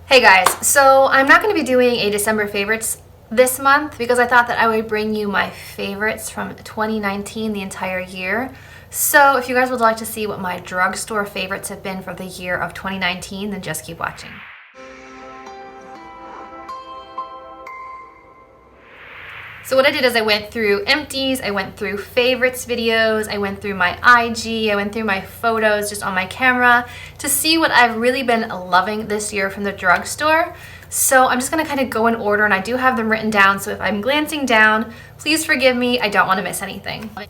Hey guys, so I'm not going to be doing a December favorites this month because I thought that I would bring you my favorites from 2019, the entire year. So if you guys would like to see what my drugstore favorites have been for the year of 2019, then just keep watching. So what I did is I went through empties, I went through favorites videos, I went through my IG, I went through my photos just on my camera to see what I've really been loving this year from the drugstore. So I'm just gonna kind of go in order, and I do have them written down, so if I'm glancing down, please forgive me, I don't want to miss anything. Okay,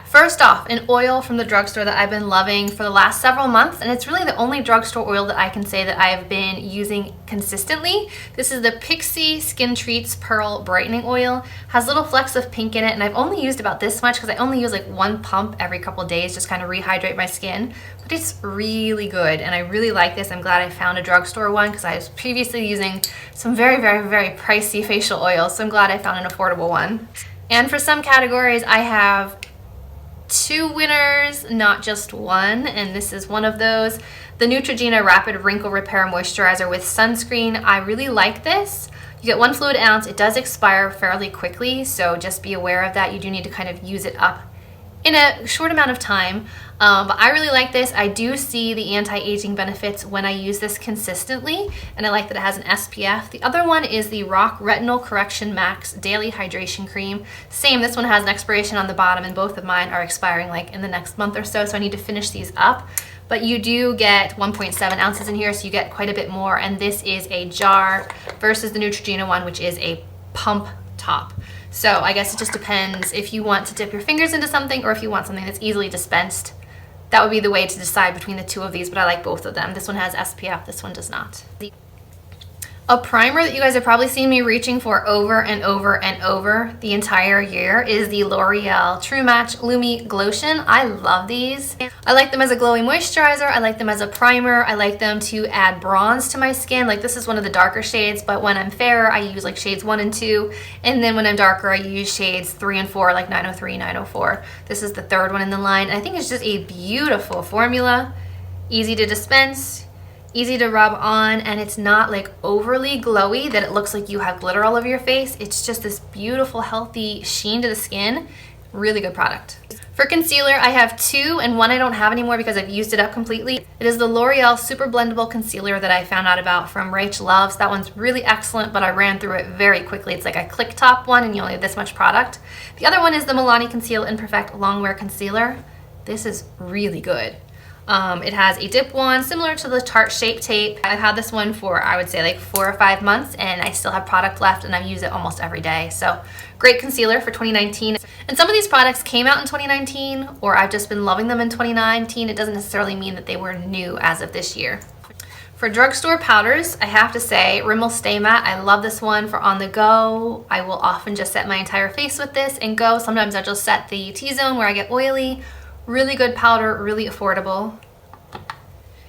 first off, an oil from the drugstore that I've been loving for the last several months, and it's really the only drugstore oil that I can say that I've been using consistently. This is the Pixi Skin Treats Pearl Brightening Oil. Has little flecks of pink in it, and I've only used about this much because I only use like one pump every couple days, just kind of rehydrate my skin. But it's really good, and I really like this. I'm glad I found a drugstore one because I was previously using some very pricey facial oils, so I'm glad I found an affordable one. And for some categories, I have two winners, not just one, and this is one of those. The Neutrogena Rapid Wrinkle Repair Moisturizer with sunscreen. I really like this. You get 1 fluid ounce. It does expire fairly quickly, so just be aware of that. You do need to kind of use it up in a short amount of time, but I really like this. I do see the anti-aging benefits when I use this consistently, and I like that it has an SPF. The other one is the Rock Retinol Correction Max Daily Hydration Cream. Same, this one has an expiration on the bottom, and both of mine are expiring like in the next month or so, so I need to finish these up. But you do get 1.7 ounces in here, so you get quite a bit more, and this is a jar versus the Neutrogena one, which is a pump top. So I guess it just depends if you want to dip your fingers into something or if you want something that's easily dispensed. That would be the way to decide between the two of these, but I like both of them. This one has SPF, this one does not. A primer that you guys have probably seen me reaching for over and over the entire year is the L'Oreal True Match Lumi Glotion. I love these. I like them as a glowy moisturizer. I like them as a primer. I like them to add bronze to my skin. Like, this is one of the darker shades, but when I'm fairer, I use like shades 1 and 2. And then when I'm darker, I use shades 3 and 4, like 903, 904. This is the third one in the line. And I think it's just a beautiful formula. Easy to dispense, easy to rub on, and it's not like overly glowy that it looks like you have glitter all over your face. It's just this beautiful, healthy sheen to the skin. Really good product. For concealer, I have two, and one I don't have anymore because I've used it up completely. It is the L'Oreal Super Blendable Concealer that I found out about from Rach Loves. That one's really excellent, but I ran through it very quickly. It's like a click top one, and you only have this much product. The other one is the Milani Conceal Imperfect Longwear Concealer. This is really good. It has a dip wand similar to the Tarte Shape Tape. I've had this one for, I would say, like 4 or 5 months, and I still have product left, and I use it almost every day. So great concealer for 2019. And some of these products came out in 2019, or I've just been loving them in 2019. It doesn't necessarily mean that they were new as of this year. For drugstore powders, I have to say Rimmel Stay Matte. I love this one for on the go. I will often just set my entire face with this and go. Sometimes I'll just set the T-zone where I get oily. Really good powder, really affordable.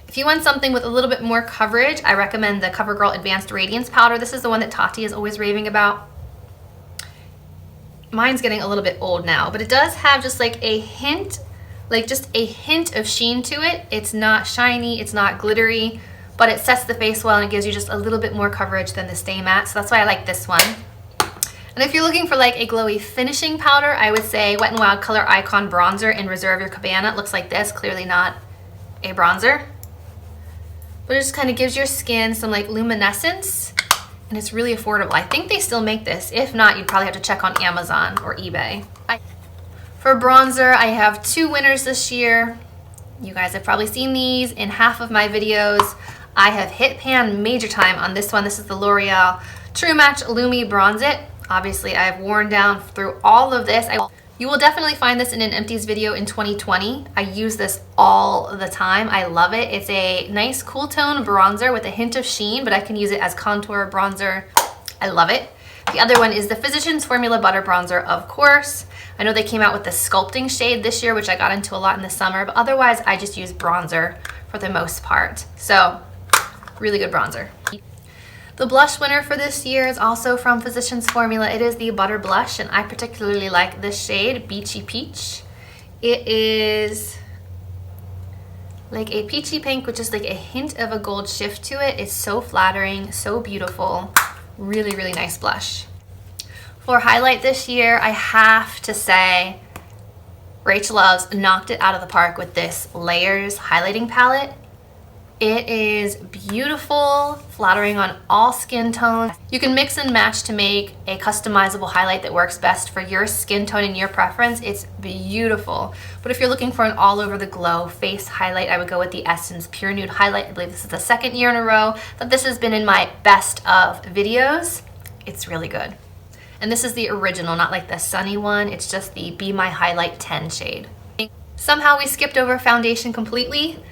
If you want something with a little bit more coverage, I recommend the CoverGirl Advanced Radiance Powder. This is the one that Tati is always raving about. Mine's getting a little bit old now, but it does have just like a hint, of sheen to it. It's not shiny, it's not glittery, but it sets the face well, and it gives you just a little bit more coverage than the Stay Matte, so that's why I like this one. And if you're looking for like a glowy finishing powder, I would say Wet n Wild Color Icon Bronzer in Reserve Your Cabana. It looks like this, clearly not a bronzer. But it just kind of gives your skin some like luminescence, and it's really affordable. I think they still make this. If not, you'd probably have to check on Amazon or eBay. For bronzer, I have 2 winners this year. You guys have probably seen these in half of my videos. I have hit pan major time on this one. This is the L'Oreal True Match Lumi Bronze It. Obviously, I have worn down through all of this. You will definitely find this in an empties video in 2020. I use this all the time. I love it. It's a nice cool tone bronzer with a hint of sheen, but I can use it as contour bronzer. I love it. The other one is the Physicians Formula Butter Bronzer, of course. I know they came out with the sculpting shade this year, which I got into a lot in the summer, but otherwise I just use bronzer for the most part. So, really good bronzer. The blush winner for this year is also from Physicians Formula. It is the Butter Blush, and I particularly like this shade, Beachy Peach. It is like a peachy pink with just like a hint of a gold shift to it. It's so flattering, so beautiful. Really, really nice blush. For highlight this year, I have to say Rachel Loves knocked it out of the park with this Layers highlighting palette. It is beautiful, flattering on all skin tones. You can mix and match to make a customizable highlight that works best for your skin tone and your preference. It's beautiful. But if you're looking for an all over the glow face highlight, I would go with the Essence Pure Nude Highlight. I believe this is the second year in a row that this has been in my best of videos. It's really good. And this is the original, not like the sunny one. It's just the Be My Highlight 10 shade. Somehow we skipped over foundation completely.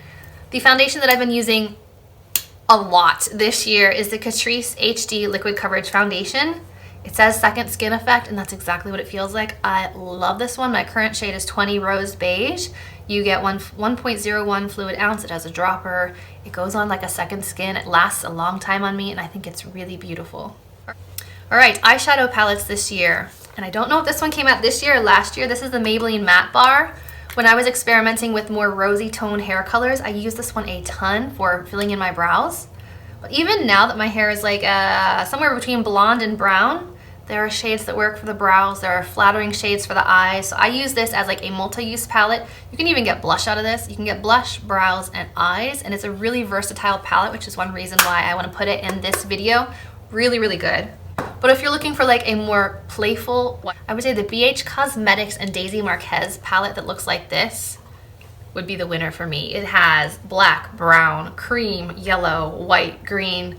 The foundation that I've been using a lot this year is the Catrice HD Liquid Coverage Foundation. It says Second Skin Effect, and that's exactly what it feels like. I love this one. My current shade is 20 Rose Beige. You get 1.01 fluid ounce. It has a dropper. It goes on like a second skin. It lasts a long time on me, and I think it's really beautiful. All right, eyeshadow palettes this year. And I don't know if this one came out this year or last year. This is the Maybelline Matte Bar. When I was experimenting with more rosy tone hair colors, I used this one a ton for filling in my brows. But even now that my hair is like somewhere between blonde and brown, there are shades that work for the brows. There are flattering shades for the eyes. So I use this as like a multi-use palette. You can even get blush out of this. You can get blush, brows, and eyes. And it's a really versatile palette, which is one reason why I want to put it in this video. Really, really good. But if you're looking for like a more playful, I would say the BH Cosmetics and Daisy Marquez palette that looks like this would be the winner for me. It has black, brown, cream, yellow, white, green,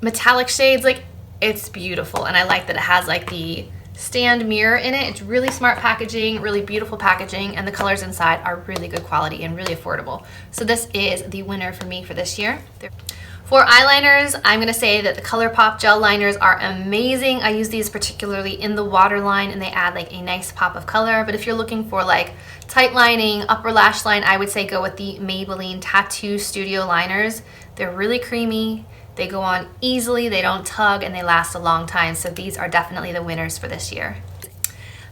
metallic shades. Like, it's beautiful. And I like that it has like the stand mirror in it. It's really smart packaging, really beautiful packaging, and the colors inside are really good quality and really affordable. So this is the winner for me for this year. For eyeliners, I'm going to say that the ColourPop gel liners are amazing. I use these particularly in the waterline, and they add like a nice pop of color. But if you're looking for like tight lining, upper lash line, I would say go with the Maybelline Tattoo Studio liners. They're really creamy. They go on easily, they don't tug, and they last a long time. So these are definitely the winners for this year.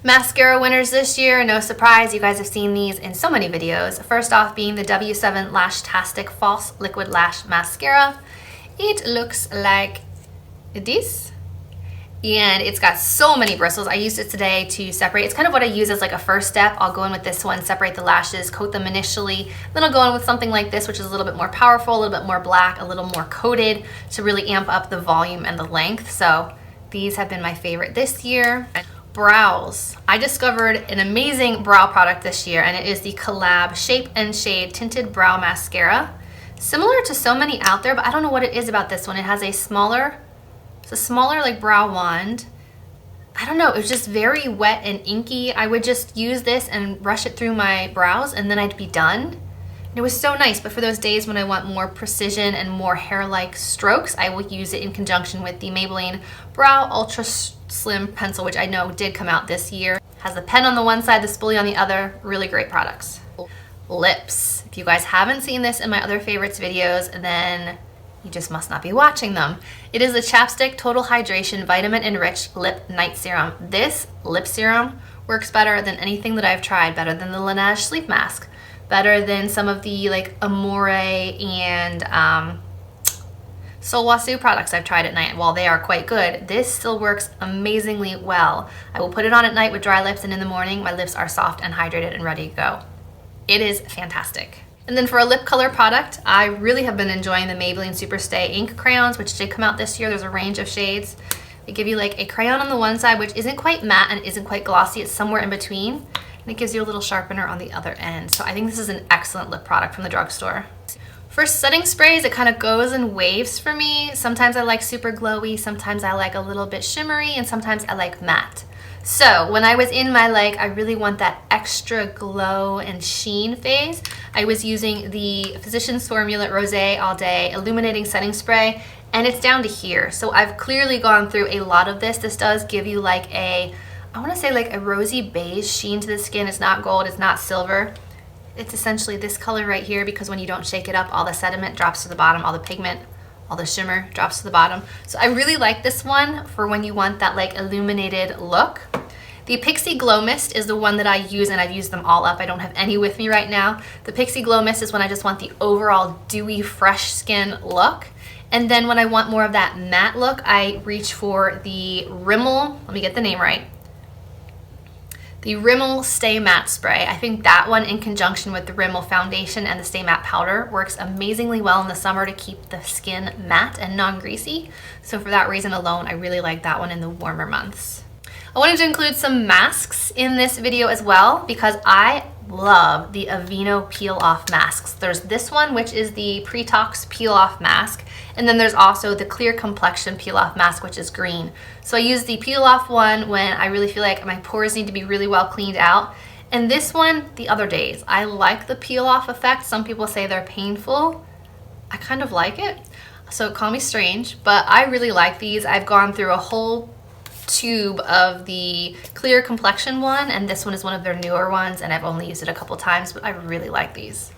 Mascara winners this year, no surprise, you guys have seen these in so many videos. First off being the W7 Lashtastic False Liquid Lash Mascara. It looks like this, and it's got so many bristles. I used it today to separate. It's kind of what I use as like a first step. I'll go in with this one, separate the lashes, coat them initially, then I'll go in with something like this, which is a little bit more powerful, a little bit more black, a little more coated to really amp up the volume and the length. So these have been my favorite this year. Brows. I discovered an amazing brow product this year, and it is the Collab Shape and Shade Tinted Brow Mascara. Similar to so many out there, but I don't know what it is about this one. It has it's a smaller like brow wand. I don't know, it was just very wet and inky. I would just use this and brush it through my brows, and then I'd be done. And it was so nice, but for those days when I want more precision and more hair-like strokes, I will use it in conjunction with the Maybelline Brow Ultra Slim Pencil, which I know did come out this year. Has the pen on the one side, the spoolie on the other. Really great products. Lips. If you guys haven't seen this in my other favorites videos, then you just must not be watching them. It is the Chapstick Total Hydration Vitamin Enriched Lip Night Serum. This lip serum works better than anything that I've tried, better than the Laneige Sleep Mask, better than some of the like Amore and Solwasu products I've tried at night. While they are quite good, this still works amazingly well. I will put it on at night with dry lips, and in the morning my lips are soft and hydrated and ready to go. It is fantastic. And then for a lip color product, I really have been enjoying the Maybelline Superstay ink crayons, which did come out this year. There's a range of shades. They give you like a crayon on the one side, which isn't quite matte and isn't quite glossy. It's somewhere in between. And it gives you a little sharpener on the other end. So I think this is an excellent lip product from the drugstore. For setting sprays, it kind of goes in waves for me. Sometimes I like super glowy, sometimes I like a little bit shimmery, and sometimes I like matte. So when I was in my like, I really want that extra glow and sheen phase, I was using the Physicians Formula Rosé All Day Illuminating Setting Spray, and it's down to here. So I've clearly gone through a lot of this. This does give you like a, I want to say like a rosy beige sheen to the skin. It's not gold, it's not silver. It's essentially this color right here, because when you don't shake it up, all the sediment drops to the bottom, all the pigment, all the shimmer drops to the bottom. So I really like this one for when you want that like illuminated look. The Pixi Glow Mist is the one that I use, and I've used them all up. I don't have any with me right now. The Pixi Glow Mist is when I just want the overall dewy, fresh skin look. And then when I want more of that matte look, I reach for the Rimmel, let me get the name right, the Rimmel Stay Matte Spray. I think that one in conjunction with the Rimmel Foundation and the Stay Matte Powder works amazingly well in the summer to keep the skin matte and non-greasy. So for that reason alone, I really like that one in the warmer months. I wanted to include some masks in this video as well because I love the Aveeno Peel Off masks. There's this one, which is the Pre-Tox Peel Off mask, and then there's also the Clear Complexion Peel Off mask, which is green. So I use the Peel Off one when I really feel like my pores need to be really well cleaned out, and this one the other days. I like the peel off effect. Some people say they're painful. I kind of like it, so call me strange, but I really like these. I've gone through a whole tube of the Clear Complexion one, and this one is one of their newer ones, and I've only used it a couple times, but I really like these.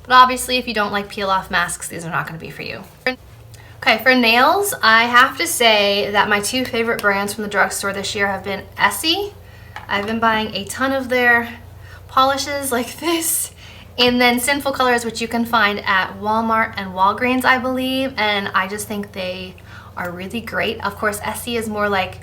But obviously, if you don't like peel off masks, these are not going to be for you. Okay, for nails, I have to say that my two favorite brands from the drugstore this year have been Essie. I've been buying a ton of their polishes like this, and then Sinful Colors, which you can find at Walmart and Walgreens, I believe, and I just think they are really great. Of course, Essie is more like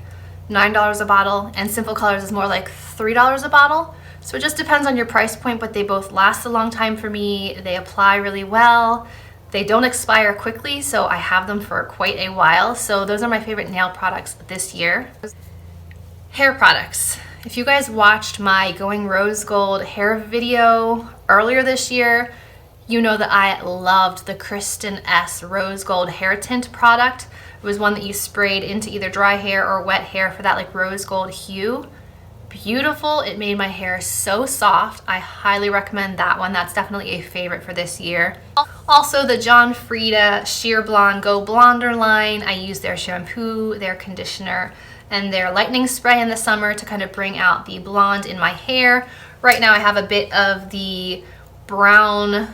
$9 a bottle, and Sinful Colors is more like $3 a bottle. So it just depends on your price point, but they both last a long time for me. They apply really well. They don't expire quickly, so I have them for quite a while. So those are my favorite nail products this year. Hair products. If you guys watched my Going Rose Gold hair video earlier this year, you know that I loved the Kristen S Rose Gold hair tint product. It was one that you sprayed into either dry hair or wet hair for that like rose gold hue. Beautiful. It made my hair so soft. I highly recommend that one. That's definitely a favorite for this year. Also the John Frieda Sheer Blonde Go Blonder line. I use their shampoo, their conditioner, and their lightening spray in the summer to kind of bring out the blonde in my hair. Right now I have a bit of the brown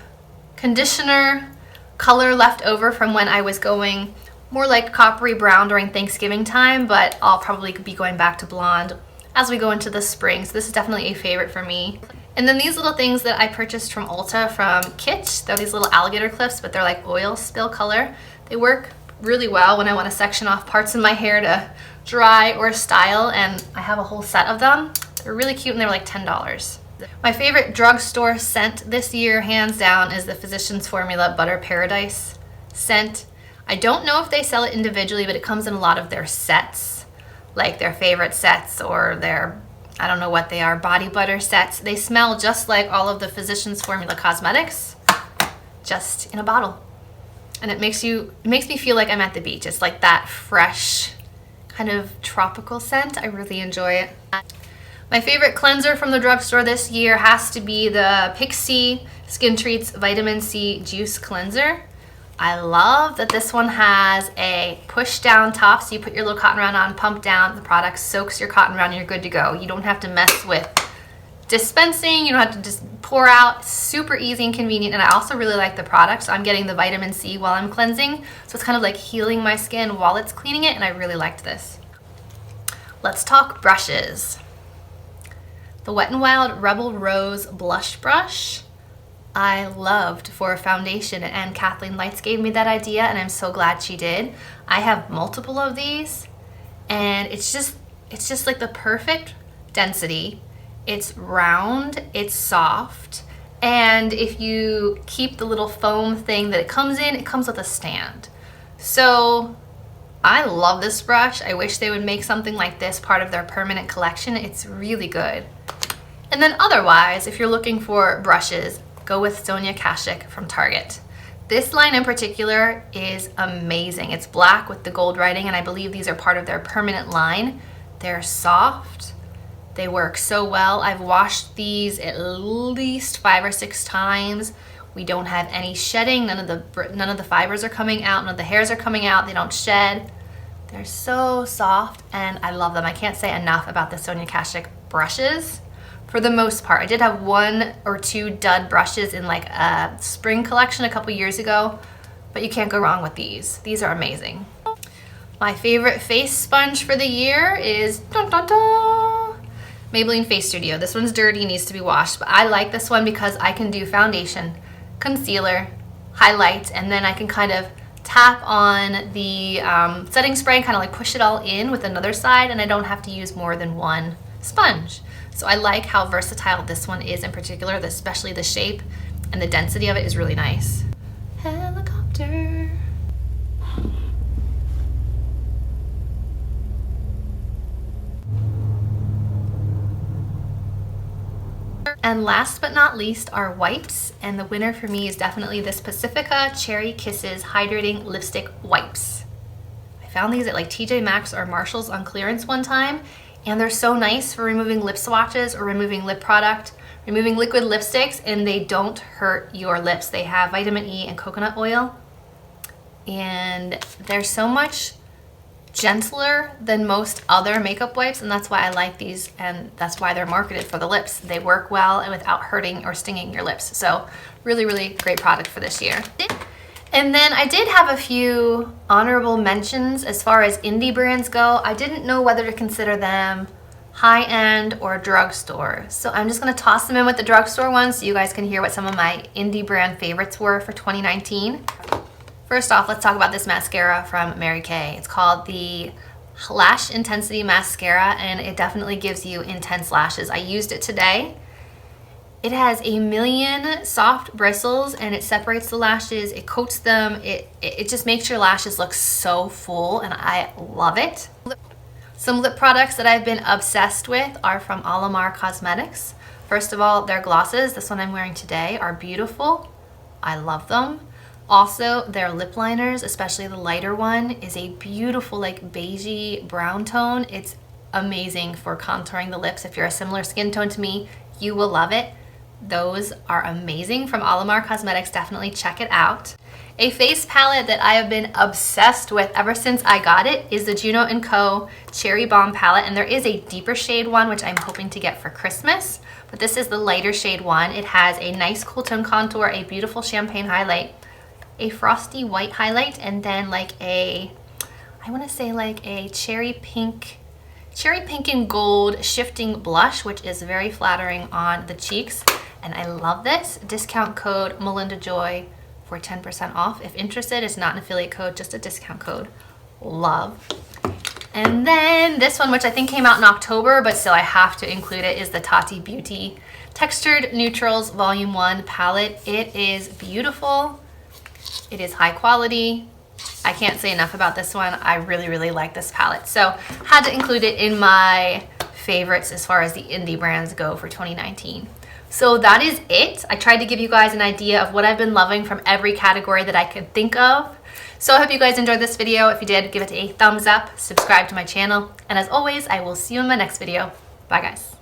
conditioner color left over from when I was going more like coppery brown during Thanksgiving time, but I'll probably be going back to blonde as we go into the spring. So this is definitely a favorite for me. And then these little things that I purchased from Ulta from Kitsch, they're these little alligator clips, but they're like oil spill color. They work really well when I want to section off parts of my hair to dry or style, and I have a whole set of them. They're really cute and they're like $10. My favorite drugstore scent this year, hands down, is the Physicians Formula Butter Paradise scent. I don't know if they sell it individually, but it comes in a lot of their sets, like their favorite sets or their, I don't know what they are, body butter sets. They smell just like all of the Physicians Formula cosmetics, just in a bottle. And it makes me feel like I'm at the beach. It's like that fresh, kind of tropical scent. I really enjoy it. My favorite cleanser from the drugstore this year has to be the Pixi Skin Treats Vitamin C Juice Cleanser. I love that this one has a push down top, so you put your little cotton round on, pump down, the product soaks your cotton round and you're good to go. You don't have to mess with dispensing, you don't have to just pour out. Super easy and convenient, and I also really like the product, so I'm getting the vitamin C while I'm cleansing, so it's kind of like healing my skin while it's cleaning it, and I really liked this. Let's talk brushes. The Wet n Wild Rebel Rose Blush Brush I loved for a foundation, and Kathleen Lights gave me that idea, and I'm so glad she did. I have multiple of these, and it's just like the perfect density. It's round, it's soft, and if you keep the little foam thing that it comes in, it comes with a stand. So I love this brush. I wish they would make something like this part of their permanent collection. It's really good. And then otherwise, if you're looking for brushes, go with Sonia Kashuk from Target. This line in particular is amazing. It's black with the gold writing, and I believe these are part of their permanent line. They're soft. They work so well. I've washed these at least 5 or 6 times. We don't have any shedding. None of the fibers are coming out. None of the hairs are coming out. They don't shed. They're so soft, and I love them. I can't say enough about the Sonia Kashuk brushes. For the most part, I did have 1 or 2 dud brushes in like a spring collection a couple years ago, but you can't go wrong with these. These are amazing. My favorite face sponge for the year is dun, dun, dun, Maybelline Face Studio. This one's dirty, needs to be washed, but I like this one because I can do foundation, concealer, highlight, and then I can kind of tap on the setting spray and kind of like push it all in with another side, and I don't have to use more than one sponge. So I like how versatile this one is in particular, especially the shape and the density of it is really nice. Helicopter. And last but not least are wipes, and the winner for me is definitely this Pacifica Cherry Kisses Hydrating Lipstick Wipes. I found these at like TJ Maxx or Marshall's on clearance one time, and they're so nice for removing lip swatches or removing lip product, removing liquid lipsticks, and they don't hurt your lips. They have vitamin E and coconut oil, and they're so much gentler than most other makeup wipes, and that's why I like these, and that's why they're marketed for the lips. They work well and without hurting or stinging your lips. So really, really great product for this year. And then I did have a few honorable mentions as far as indie brands go. I didn't know whether to consider them high-end or drugstore. So I'm just gonna toss them in with the drugstore ones so you guys can hear what some of my indie brand favorites were for 2019. First off, let's talk about this mascara from Marykay. It's called the Lash Intensity Mascara, and it definitely gives you intense lashes. I used it today. It has 1,000,000 soft bristles, and it separates the lashes, it coats them, it just makes your lashes look so full, and I love it. Some lip products that I've been obsessed with are from Alamar Cosmetics. First of all, their glosses, this one I'm wearing today, are beautiful. I love them. Also, their lip liners, especially the lighter one, is a beautiful like beigey brown tone. It's amazing for contouring the lips. If you're a similar skin tone to me, you will love it. Those are amazing from Alamar Cosmetics. Definitely check it out. A face palette that I have been obsessed with ever since I got it is the Juno Co Cherry Bomb palette, and there is a deeper shade one which I'm hoping to get for Christmas, but this is the lighter shade one. It has a nice cool tone contour, a beautiful champagne highlight, a frosty white highlight, and then like I want to say like a cherry pink and gold shifting blush, which is very flattering on the cheeks, and I love this. Discount code Melinda Joy for 10% off. If interested, it's not an affiliate code, just a discount code. Love. And then this one, which I think came out in October, but still I have to include it, is the Tati Beauty Textured Neutrals Volume 1 palette. It is beautiful. It is high quality. I can't say enough about this one. I really, really like this palette. So had to include it in my favorites as far as the indie brands go for 2019. So that is it. I tried to give you guys an idea of what I've been loving from every category that I could think of. So I hope you guys enjoyed this video. If you did, give it a thumbs up, subscribe to my channel, and as always, I will see you in my next video. Bye guys.